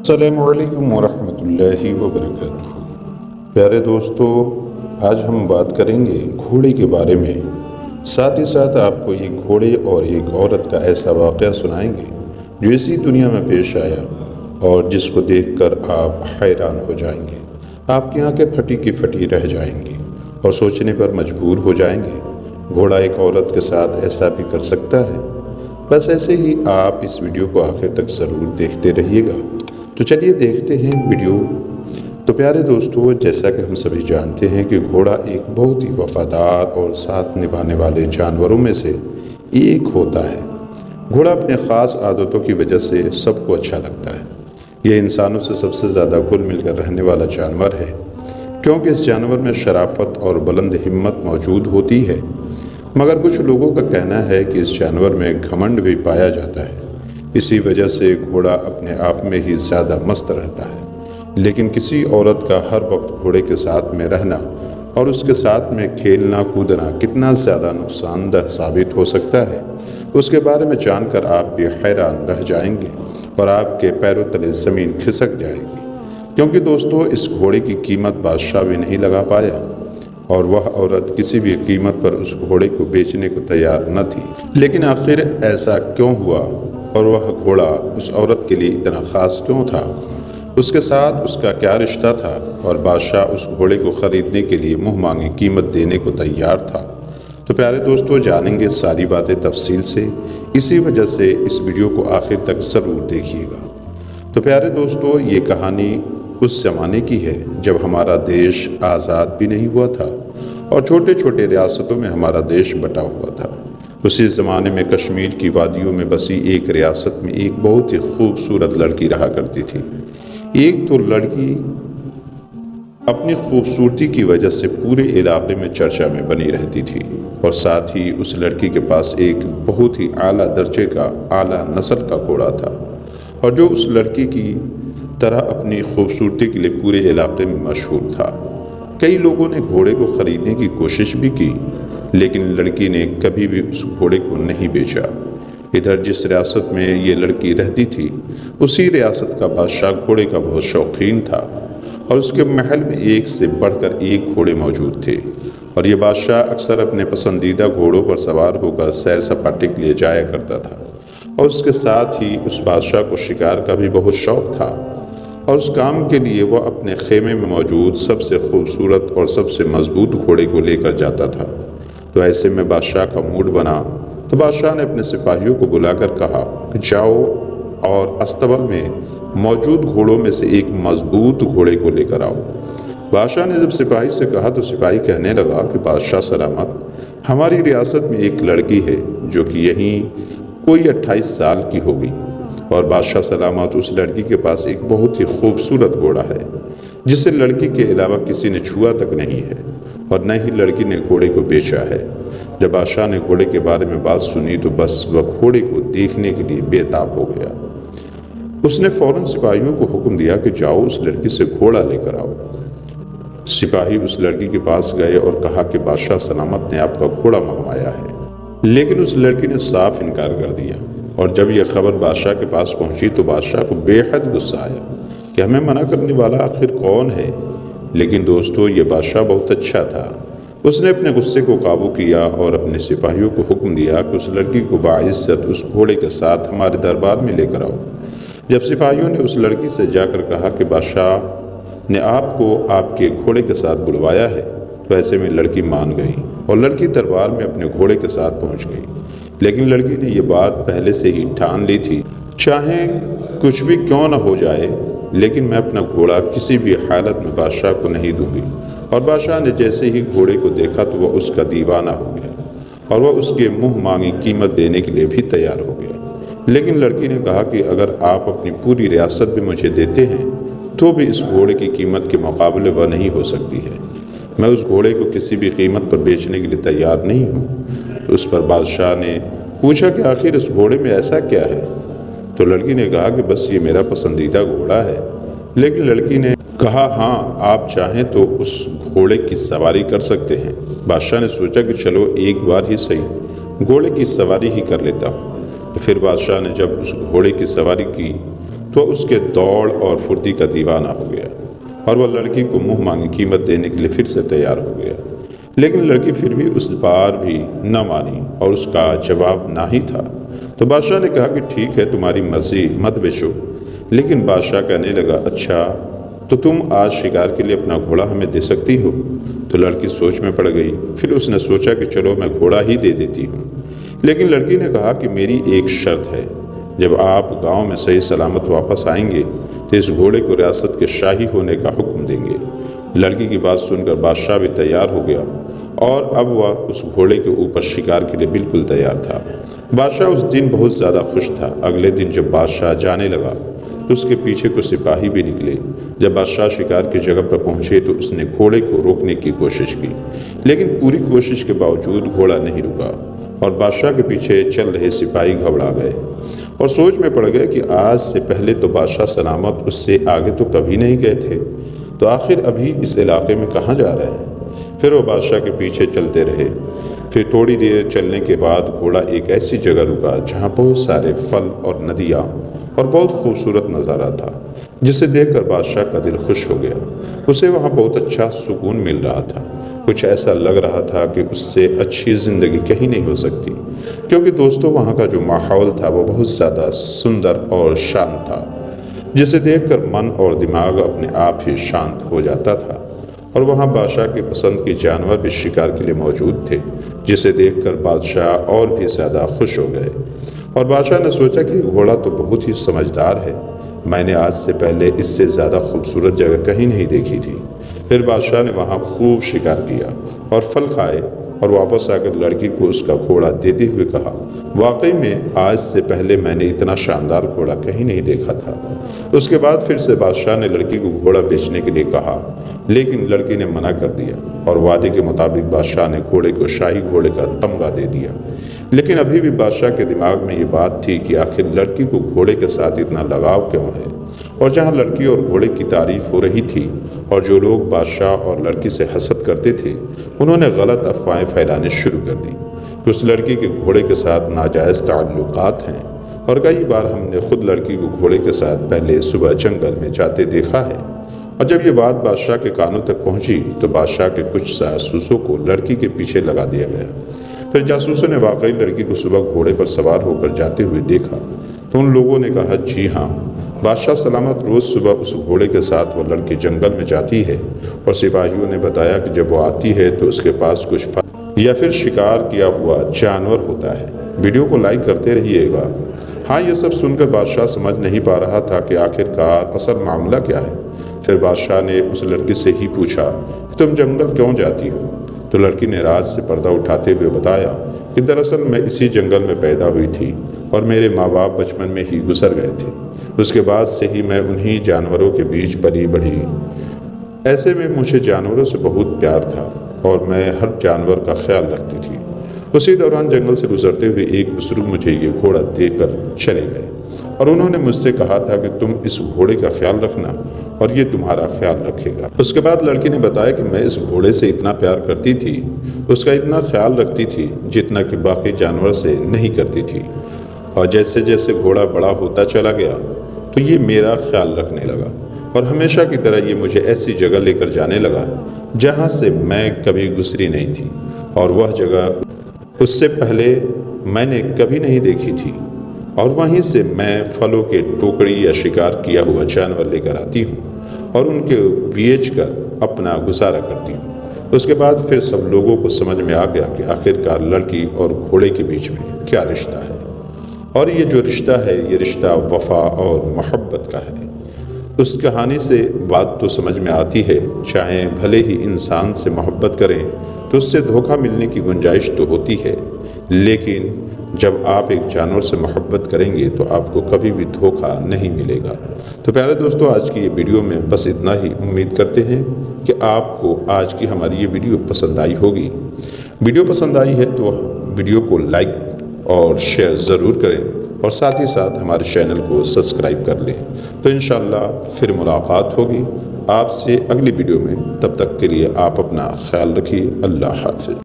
السلام علیکم ورحمۃ اللہ وبرکاتہ۔ پیارے دوستو، آج ہم بات کریں گے گھوڑے کے بارے میں۔ ساتھ ہی ساتھ آپ کو ایک گھوڑے اور ایک عورت کا ایسا واقعہ سنائیں گے جو اسی دنیا میں پیش آیا اور جس کو دیکھ کر آپ حیران ہو جائیں گے۔ آپ کی آنکھیں پھٹی کی پھٹی رہ جائیں گی اور سوچنے پر مجبور ہو جائیں گے، گھوڑا ایک عورت کے ساتھ ایسا بھی کر سکتا ہے؟ بس ایسے ہی آپ اس ویڈیو کو آخر تک ضرور دیکھتے رہیے گا۔ تو چلیے دیکھتے ہیں ویڈیو۔ تو پیارے دوستو، جیسا کہ ہم سبھی جانتے ہیں کہ گھوڑا ایک بہت ہی وفادار اور ساتھ نبھانے والے جانوروں میں سے ایک ہوتا ہے۔ گھوڑا اپنے خاص عادتوں کی وجہ سے سب کو اچھا لگتا ہے۔ یہ انسانوں سے سب سے زیادہ گھل مل کر رہنے والا جانور ہے، کیونکہ اس جانور میں شرافت اور بلند ہمت موجود ہوتی ہے۔ مگر کچھ لوگوں کا کہنا ہے کہ اس جانور میں گھمنڈ بھی پایا جاتا ہے، اسی وجہ سے گھوڑا اپنے آپ میں ہی زیادہ مست رہتا ہے۔ لیکن کسی عورت کا ہر وقت گھوڑے کے ساتھ میں رہنا اور اس کے ساتھ میں کھیلنا کودنا کتنا زیادہ نقصان دہ ثابت ہو سکتا ہے، اس کے بارے میں جان کر آپ بھی حیران رہ جائیں گے اور آپ کے پیروں تلے زمین کھسک جائے گی۔ کیونکہ دوستو، اس گھوڑے کی قیمت بادشاہ بھی نہیں لگا پایا اور وہ عورت کسی بھی قیمت پر اس گھوڑے کو بیچنے کو تیار نہ تھی۔ لیکن آخر ایسا کیوں ہوا اور وہ گھوڑا اس عورت کے لیے اتنا خاص کیوں تھا؟ اس کے ساتھ اس کا کیا رشتہ تھا اور بادشاہ اس گھوڑے کو خریدنے کے لیے منہ مانگی قیمت دینے کو تیار تھا؟ تو پیارے دوستو، جانیں گے ساری باتیں تفصیل سے، اسی وجہ سے اس ویڈیو کو آخر تک ضرور دیکھیے گا۔ تو پیارے دوستو، یہ کہانی اس زمانے کی ہے جب ہمارا دیش آزاد بھی نہیں ہوا تھا اور چھوٹے چھوٹے ریاستوں میں ہمارا دیش بٹا ہوا تھا۔ اسی زمانے میں کشمیر کی وادیوں میں بسی ایک ریاست میں ایک بہت ہی خوبصورت لڑکی رہا کرتی تھی۔ ایک تو لڑکی اپنی خوبصورتی کی وجہ سے پورے علاقے میں چرچا میں بنی رہتی تھی، اور ساتھ ہی اس لڑکی کے پاس ایک بہت ہی اعلیٰ درجے کا اعلیٰ نسل کا گھوڑا تھا، اور جو اس لڑکی کی طرح اپنی خوبصورتی کے لیے پورے علاقے میں مشہور تھا۔ کئی لوگوں نے گھوڑے کو خریدنے کی کوشش بھی کی، لیکن لڑکی نے کبھی بھی اس گھوڑے کو نہیں بیچا۔ ادھر جس ریاست میں یہ لڑکی رہتی تھی، اسی ریاست کا بادشاہ گھوڑے کا بہت شوقین تھا، اور اس کے محل میں ایک سے بڑھ کر ایک گھوڑے موجود تھے، اور یہ بادشاہ اکثر اپنے پسندیدہ گھوڑوں پر سوار ہو کر سیر سپاٹے کے لیے جایا کرتا تھا، اور اس کے ساتھ ہی اس بادشاہ کو شکار کا بھی بہت شوق تھا، اور اس کام کے لیے وہ اپنے خیمے میں موجود سب سے خوبصورت اور سب سے مضبوط گھوڑے کو لے کر جاتا تھا۔ تو ایسے میں بادشاہ کا موڈ بنا تو بادشاہ نے اپنے سپاہیوں کو بلا کر کہا کہ جاؤ اور استبل میں موجود گھوڑوں میں سے ایک مضبوط گھوڑے کو لے کر آؤ۔ بادشاہ نے جب سپاہی سے کہا تو سپاہی کہنے لگا کہ بادشاہ سلامت، ہماری ریاست میں ایک لڑکی ہے جو کہ یہیں کوئی 28 سال کی ہوگی، اور بادشاہ سلامت اس لڑکی کے پاس ایک بہت ہی خوبصورت گھوڑا ہے جسے لڑکی کے علاوہ کسی نے چھوا تک نہیں ہے، اور نہ ہی لڑکی نے گھوڑے کو بیچا ہے۔ جب بادشاہ نے گھوڑے کے بارے میں بات سنی تو بس وہ گھوڑے کو دیکھنے کے لیے بے تاب ہو گیا۔ اس نے فوراً سپاہیوں کو حکم دیا کہ جاؤ اس لڑکی سے گھوڑا لے کر آؤ۔ سپاہی اس لڑکی کے پاس گئے اور کہا کہ بادشاہ سلامت نے آپ کا گھوڑا منگوایا ہے، لیکن اس لڑکی نے صاف انکار کر دیا، اور جب یہ خبر بادشاہ کے پاس پہنچی تو بادشاہ کو بے حد غصہ آیا کہ ہمیں منع کرنے والا آخر کون ہے۔ لیکن دوستو، یہ بادشاہ بہت اچھا تھا۔ اس نے اپنے غصے کو قابو کیا اور اپنے سپاہیوں کو حکم دیا کہ اس لڑکی کو باعزت اس گھوڑے کے ساتھ ہمارے دربار میں لے کر آؤ۔ جب سپاہیوں نے اس لڑکی سے جا کر کہا کہ بادشاہ نے آپ کو آپ کے گھوڑے کے ساتھ بلوایا ہے، تو ایسے میں لڑکی مان گئی اور لڑکی دربار میں اپنے گھوڑے کے ساتھ پہنچ گئی۔ لیکن لڑکی نے یہ بات پہلے سے ہی ٹھان لی تھی، چاہے کچھ بھی کیوں نہ ہو جائے، لیکن میں اپنا گھوڑا کسی بھی حالت میں بادشاہ کو نہیں دوں گی۔ اور بادشاہ نے جیسے ہی گھوڑے کو دیکھا تو وہ اس کا دیوانہ ہو گیا، اور وہ اس کے منہ مانگی قیمت دینے کے لیے بھی تیار ہو گیا۔ لیکن لڑکی نے کہا کہ اگر آپ اپنی پوری ریاست بھی مجھے دیتے ہیں تو بھی اس گھوڑے کی قیمت کے مقابلے وہ نہیں ہو سکتی ہے۔ میں اس گھوڑے کو کسی بھی قیمت پر بیچنے کے لیے تیار نہیں ہوں۔ اس پر بادشاہ نے پوچھا کہ آخر اس گھوڑے میں ایسا کیا ہے؟ تو لڑکی نے کہا کہ بس یہ میرا پسندیدہ گھوڑا ہے۔ لیکن لڑکی نے کہا ہاں، آپ چاہیں تو اس گھوڑے کی سواری کر سکتے ہیں۔ بادشاہ نے سوچا کہ چلو ایک بار ہی صحیح گھوڑے کی سواری ہی کر لیتا ہوں۔ تو پھر بادشاہ نے جب اس گھوڑے کی سواری کی تو اس کے دوڑ اور پھرتی کا دیوانہ ہو گیا اور وہ لڑکی کو منہ مانگی قیمت دینے کے لیے پھر سے تیار ہو گیا، لیکن لڑکی پھر بھی اس بار بھی نہ مانی اور اس کا جواب نہ ہی تھا۔ تو بادشاہ نے کہا کہ ٹھیک ہے، تمہاری مرضی، مت بیچو۔ لیکن بادشاہ کہنے لگا، اچھا تو تم آج شکار کے لیے اپنا گھوڑا ہمیں دے سکتی ہو؟ تو لڑکی سوچ میں پڑ گئی، پھر اس نے سوچا کہ چلو میں گھوڑا ہی دے دیتی ہوں۔ لیکن لڑکی نے کہا کہ میری ایک شرط ہے، جب آپ گاؤں میں صحیح سلامت واپس آئیں گے تو اس گھوڑے کو ریاست کے شاہی ہونے کا حکم دیں گے۔ لڑکی کی بات سن کر بادشاہ بھی تیار ہو گیا اور اب وہ اس گھوڑے کے اوپر شکار کے لیے بالکل تیار تھا۔ بادشاہ اس دن بہت زیادہ خوش تھا۔ اگلے دن جب بادشاہ جانے لگا تو اس کے پیچھے کچھ سپاہی بھی نکلے۔ جب بادشاہ شکار کی جگہ پر پہنچے تو اس نے گھوڑے کو روکنے کی کوشش کی، لیکن پوری کوشش کے باوجود گھوڑا نہیں رکا اور بادشاہ کے پیچھے چل رہے سپاہی گھبرا گئے اور سوچ میں پڑ گئے کہ آج سے پہلے تو بادشاہ سلامت اس سے آگے تو کبھی نہیں گئے تھے، تو آخر ابھی اس علاقے میں کہاں جا رہے ہیں؟ پھر وہ بادشاہ کے پیچھے چلتے رہے۔ پھر تھوڑی دیر چلنے کے بعد گھوڑا ایک ایسی جگہ رکا جہاں بہت سارے پھل اور ندیاں اور بہت خوبصورت نظارہ تھا، جسے دیکھ کر بادشاہ کا دل خوش ہو گیا۔ اسے وہاں بہت اچھا سکون مل رہا تھا، کچھ ایسا لگ رہا تھا کہ اس سے اچھی زندگی کہیں نہیں ہو سکتی، کیونکہ دوستوں وہاں کا جو ماحول تھا وہ بہت زیادہ سندر اور شانت تھا، جسے دیکھ کر من اور دماغ اپنے آپ ہی شانت ہو جاتا تھا۔ اور وہاں بادشاہ کی پسند کے جانور بھی شکار کے لیے موجود تھے، جسے دیکھ کر بادشاہ اور بھی زیادہ خوش ہو گئے۔ اور بادشاہ نے سوچا کہ گھوڑا تو بہت ہی سمجھدار ہے، میں نے آج سے پہلے اس سے زیادہ خوبصورت جگہ کہیں نہیں دیکھی تھی۔ پھر بادشاہ نے وہاں خوب شکار کیا اور پھل کھائے اور واپس آ کر لڑکی کو اس کا گھوڑا دیتے ہوئے کہا، واقعی میں آج سے پہلے میں نے اتنا شاندار گھوڑا کہیں نہیں دیکھا تھا۔ اس کے بعد پھر سے بادشاہ نے لڑکی کو گھوڑا بیچنے کے لیے کہا، لیکن لڑکی نے منع کر دیا اور وعدے کے مطابق بادشاہ نے گھوڑے کو شاہی گھوڑے کا تمغہ دے دیا۔ لیکن ابھی بھی بادشاہ کے دماغ میں یہ بات تھی کہ آخر لڑکی کو گھوڑے کے ساتھ اتنا لگاؤ کیوں ہے، اور جہاں لڑکی اور گھوڑے کی تعریف ہو رہی تھی اور جو لوگ بادشاہ اور لڑکی سے حسد کرتے تھے، انہوں نے غلط افواہیں پھیلانے شروع کر دی کہ اس لڑکی کے گھوڑے کے ساتھ ناجائز تعلقات ہیں، اور کئی بار ہم نے خود لڑکی کو گھوڑے کے ساتھ پہلے صبح جنگل میں جاتے دیکھا ہے۔ اور جب یہ بات بادشاہ کے کانوں تک پہنچی تو بادشاہ کے کچھ جاسوسوں کو لڑکی کے پیچھے لگا دیا گیا۔ پھر جاسوسوں نے واقعی لڑکی کو صبح گھوڑے پر سوار ہو کر جاتے ہوئے دیکھا تو ان لوگوں نے کہا، جی ہاں، بادشاہ سلامت روز صبح اس گھوڑے کے ساتھ وہ لڑکی جنگل میں جاتی ہے، اور سپاہیوں نے بتایا کہ جب وہ آتی ہے تو اس کے پاس کچھ پھل یا پھر شکار کیا ہوا جانور ہوتا ہے۔ ویڈیو کو لائک کرتے رہیے گا۔ ہاں، یہ سب سن کر بادشاہ سمجھ نہیں پا رہا تھا کہ آخرکار اصل معاملہ کیا ہے۔ پھر بادشاہ نے اس لڑکی سے ہی پوچھا کہ تم جنگل کیوں جاتی ہو؟ تو لڑکی نے راز سے پردہ اٹھاتے ہوئے بتایا کہ دراصل میں اسی جنگل میں پیدا ہوئی تھی اور میرے ماں باپ بچپن میں ہی گزر گئے تھے، اس کے بعد سے ہی میں انہی جانوروں کے بیچ پلی بڑھی۔ ایسے میں مجھے جانوروں سے بہت پیار تھا اور میں ہر جانور کا خیال رکھتی تھی۔ اسی دوران جنگل سے گزرتے ہوئے ایک بزرگ مجھے یہ گھوڑا دے کر چلے گئے اور انہوں نے مجھ سے کہا تھا کہ تم اس گھوڑے کا خیال رکھنا اور یہ تمہارا خیال رکھے گا۔ اس کے بعد لڑکی نے بتایا کہ میں اس گھوڑے سے اتنا پیار کرتی تھی، اس کا اتنا خیال رکھتی تھی جتنا کہ باقی جانور سے نہیں کرتی تھی، اور جیسے جیسے گھوڑا بڑا ہوتا چلا گیا تو یہ میرا خیال رکھنے لگا اور ہمیشہ کی طرح یہ مجھے ایسی جگہ لے کر جانے لگا جہاں سے میں کبھی گزری نہیں تھی، اور وہ جگہ اس سے پہلے میں نے کبھی نہیں دیکھی تھی، اور وہیں سے میں پھلوں کے ٹوکری یا شکار کیا ہوا جانور لے کر آتی ہوں اور ان کے بیچ کر اپنا گزارا کرتی ہوں۔ اس کے بعد پھر سب لوگوں کو سمجھ میں آ گیا کہ آخرکار لڑکی اور گھوڑے کے بیچ میں کیا رشتہ ہے، اور یہ جو رشتہ ہے یہ رشتہ وفا اور محبت کا ہے۔ اس کہانی سے بات تو سمجھ میں آتی ہے، چاہے بھلے ہی انسان سے محبت کریں تو اس سے دھوکہ ملنے کی گنجائش تو ہوتی ہے، لیکن جب آپ ایک جانور سے محبت کریں گے تو آپ کو کبھی بھی دھوکہ نہیں ملے گا۔ تو پیارے دوستو، آج کی یہ ویڈیو میں بس اتنا ہی۔ امید کرتے ہیں کہ آپ کو آج کی ہماری یہ ویڈیو پسند آئی ہوگی۔ ویڈیو پسند آئی ہے تو ویڈیو کو لائک اور شیئر ضرور کریں، اور ساتھ ہی ساتھ ہمارے چینل کو سبسکرائب کر لیں۔ تو انشاءاللہ پھر ملاقات ہوگی آپ سے اگلی ویڈیو میں۔ تب تک کے لیے آپ اپنا خیال رکھیے۔ اللہ حافظ۔